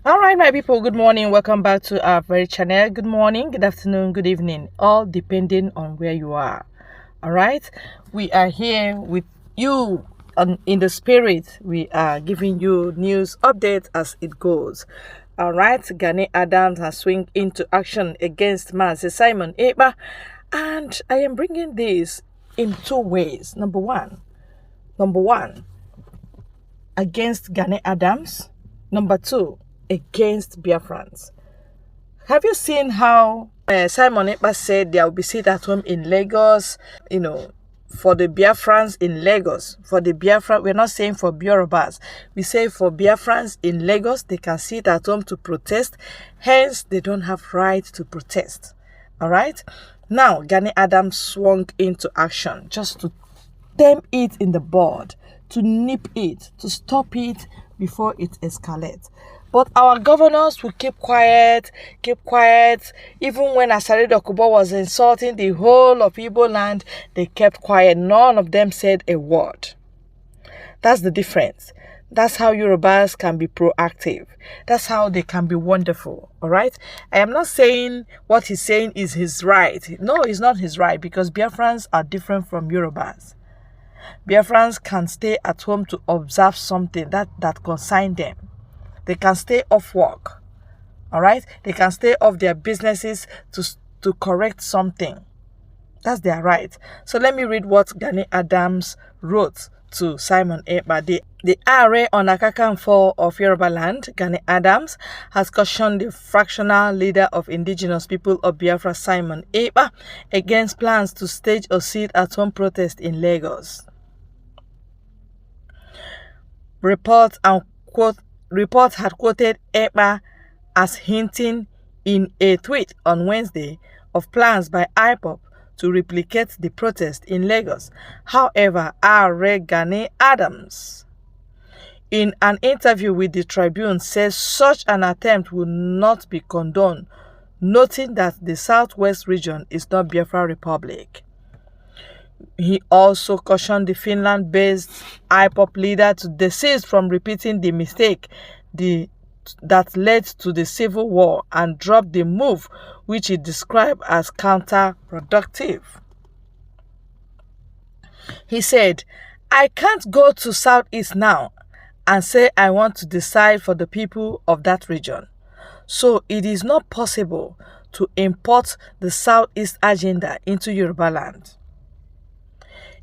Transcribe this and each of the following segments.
All right, my people, good morning. Welcome back to our very channel. Good morning, good afternoon, good evening, all depending on where you are. All right, we are here with you in the spirit. We are giving you news updates as it goes. All right, Gani Adams has swung into action against Mazi Simon Ekpa, and I am bringing this in two ways. Number one, against Gani Adams. Number two, against Biafrans. Have you seen how Simon Ekpa said there will be sit at home in Lagos, for the Biafrans in Lagos? For the Biafran, we're not saying for Biorobas. We say for Biafrans in Lagos, they can sit at home to protest. Hence, they don't have right to protest. All right? Now, Gani Adams swung into action just to stem it in the bud, to nip it, to stop it before it escalates. But our governors will keep quiet. Even when Asari Dokubo was insulting the whole of Igbo land, they kept quiet. None of them said a word. That's the difference. That's how Yorubas can be proactive. That's how they can be wonderful. All right? I am not saying what he's saying is his right. No, it's not his right, because Biafrans are different from Yorubas. Biafrans can stay at home to observe something that concerns them. They can stay off work. All right? They can stay off their businesses to correct something. That's their right. So let me read what Gani Adams wrote to Simon Ekpa. The RA on Akakanfo of Yoruba land, Gani Adams, has cautioned the fractional leader of indigenous people of Biafra, Simon Ekpa, against plans to stage a sit-at-home protest in Lagos. Report had quoted Ekpa as hinting in a tweet on Wednesday of plans by IPOP to replicate the protest in Lagos. However, R. Gani Adams, in an interview with the Tribune, says such an attempt will not be condoned, noting that the Southwest region is not Biafra Republic. He also cautioned the Finland-based IPOP leader to desist from repeating the mistake that led to the civil war and drop the move, which he described as counterproductive. He said, "I can't go to Southeast now and say I want to decide for the people of that region. So it is not possible to import the Southeast agenda into Yoruba land.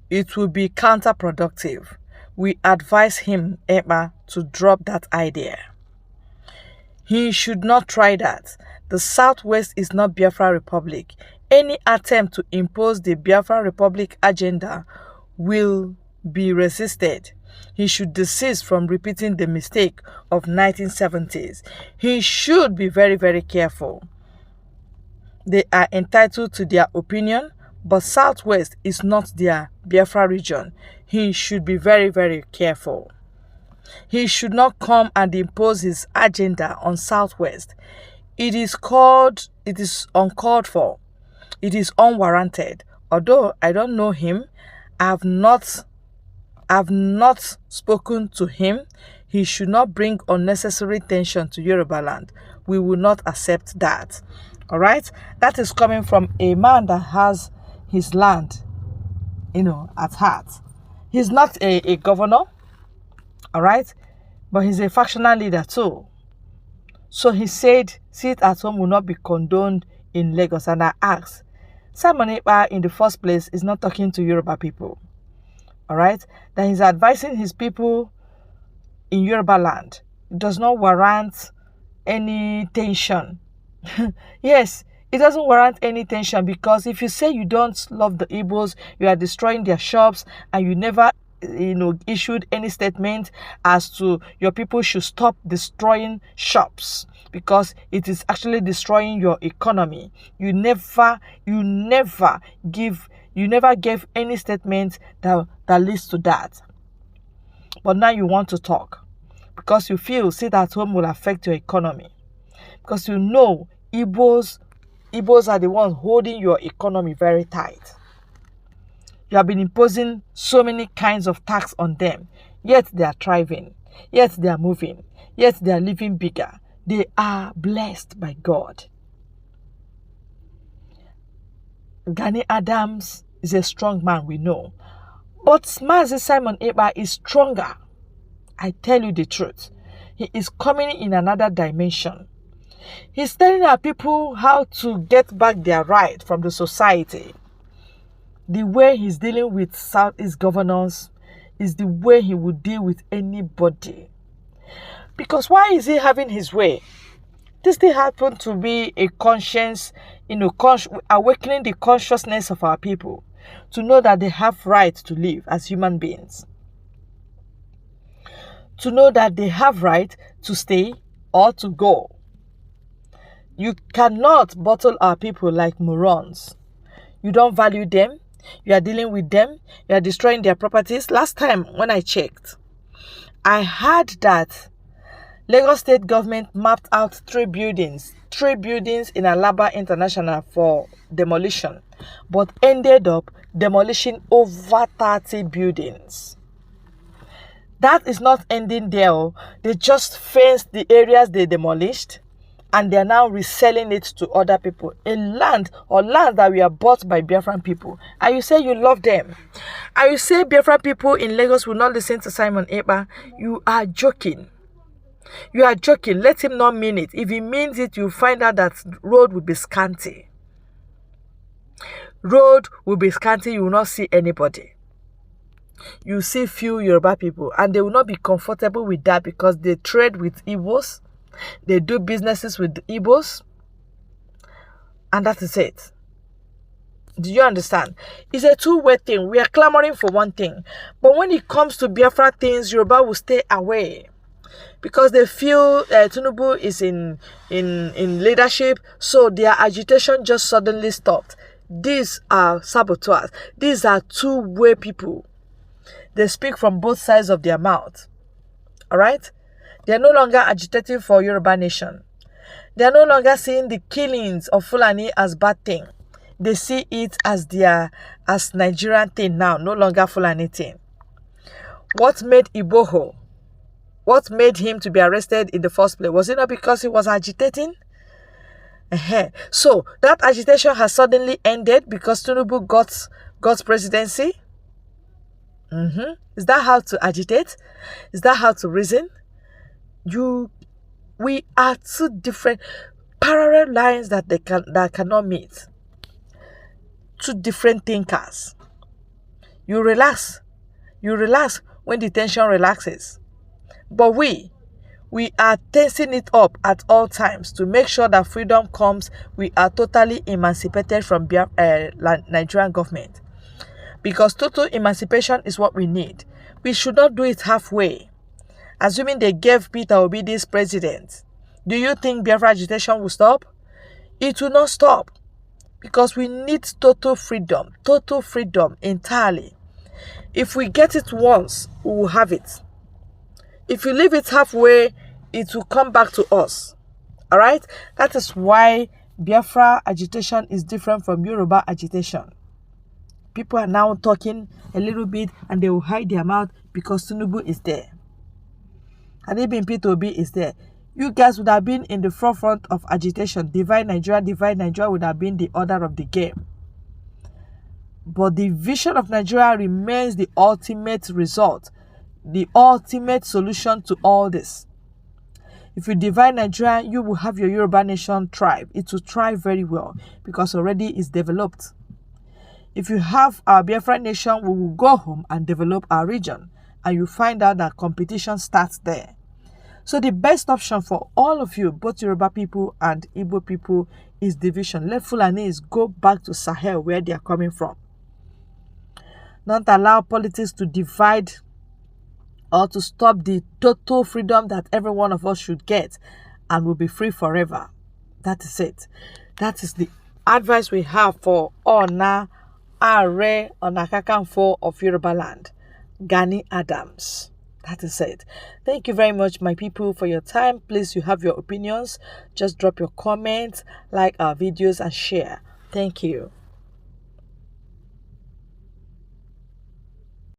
It will be counterproductive. We advise him, Ekpa, to drop that idea. He should not try that. The Southwest is not Biafra Republic. Any attempt to impose the Biafra Republic agenda will be resisted. He should desist from repeating the mistake of 1970s. He should be very, very careful. They are entitled to their opinion, but Southwest is not their Biafra region. He should be very, very careful. He should not come and impose his agenda on Southwest. It is uncalled for. It is unwarranted. Although I don't know him, I've not spoken to him. He should not bring unnecessary tension to Yoruba land. We will not accept that." All right? That is coming from a man that has his land, at heart. He's not a governor, all right? But he's a factional leader too. So he said sit at home will not be condoned in Lagos. And I asked, Simon Ekpa in the first place is not talking to Yoruba people, all right? That he's advising his people in Yoruba land. It does not warrant any tension. Yes, it doesn't warrant any tension, because if you say you don't love the Igbos, you are destroying their shops, and you never issued any statement as to your people should stop destroying shops because it is actually destroying your economy. You never gave any statement that leads to that. But now you want to talk because you feel sit at home will affect your economy, because Igbos are the ones holding your economy very tight. You have been imposing so many kinds of tax on them, yet they are thriving, yet they are moving, yet they are living bigger, They are blessed by God. Gani Adams is a strong man, we know. But Mazi Simon Ekpa is stronger. I tell you the truth. He is coming in another dimension. He's telling our people how to get back their right from the society. The way he's dealing with Southeast governors is the way he would deal with anybody. Because why is he having his way? This thing happened to be a conscience, awakening the consciousness of our people to know that they have right to live as human beings. To know that they have right to stay or to go. You cannot bottle our people like morons. You don't value them. You are dealing with them. You are destroying their properties. Last time when I checked, I heard that Lagos State government mapped out 3 buildings in Alaba International for demolition, but ended up demolishing over 30 buildings. That is not ending there. They just fenced the areas they demolished and they are now reselling it to other people. Land that we are bought by Biafran people. And you say you love them. And you say Biafran people in Lagos will not listen to Simon Ekpa. You are joking. You are joking. Let him not mean it. If he means it, you'll find out that road will be scanty. Road will be scanty. You will not see anybody. You see few Yoruba people, and they will not be comfortable with that because they trade with Igbos. They do businesses with Igbos. And that is it. Do you understand? It's a two-way thing. We are clamoring for one thing. But when it comes to Biafra things, Yoruba will stay away. Because they feel Tinubu is in leadership, so their agitation just suddenly stopped. These are saboteurs. These are two-way people. They speak from both sides of their mouth. Alright? They are no longer agitating for Yoruba nation. They are no longer seeing the killings of Fulani as bad thing. They see it as Nigerian thing now, no longer Fulani thing. What made Iboho? What made him to be arrested in the first place? Was it not because he was agitating? So that agitation has suddenly ended because Tinubu got presidency. Is that how to agitate? Is that how to reason? We are two different parallel lines that cannot meet. Two different thinkers. You relax when the tension relaxes. But we are tensing it up at all times to make sure that freedom comes. We are totally emancipated from Nigerian government. Because total emancipation is what we need. We should not do it halfway. Assuming they gave Peter Obi this president, do you think Biafra agitation will stop? It will not stop. Because we need total freedom entirely. If we get it once, we will have it. If you leave it halfway, it will come back to us. Alright? That is why Biafra agitation is different from Yoruba agitation. People are now talking a little bit and they will hide their mouth because Tinubu is there. And even Peter Obi is there. You guys would have been in the forefront of agitation. Divide Nigeria would have been the order of the game. But the vision of Nigeria remains the ultimate result. The ultimate solution to all this. If you divide Nigeria, you will have your Yoruba nation thrive. It will thrive very well because already it's developed. If you have our Biafra nation, we will go home and develop our region. And you find out that competition starts there. So the best option for all of you, both Yoruba people and Igbo people, is division. Let Fulanis go back to Sahel where they are coming from. Don't allow politics to divide or to stop the total freedom that every one of us should get and will be free forever. That is it. That is the advice we have for Ona Are Onakakanfo of Yoruba land, Gani Adams. That is it. Thank you very much, my people, for your time. Please, you have your opinions. Just drop your comments, like our videos, and share. Thank you.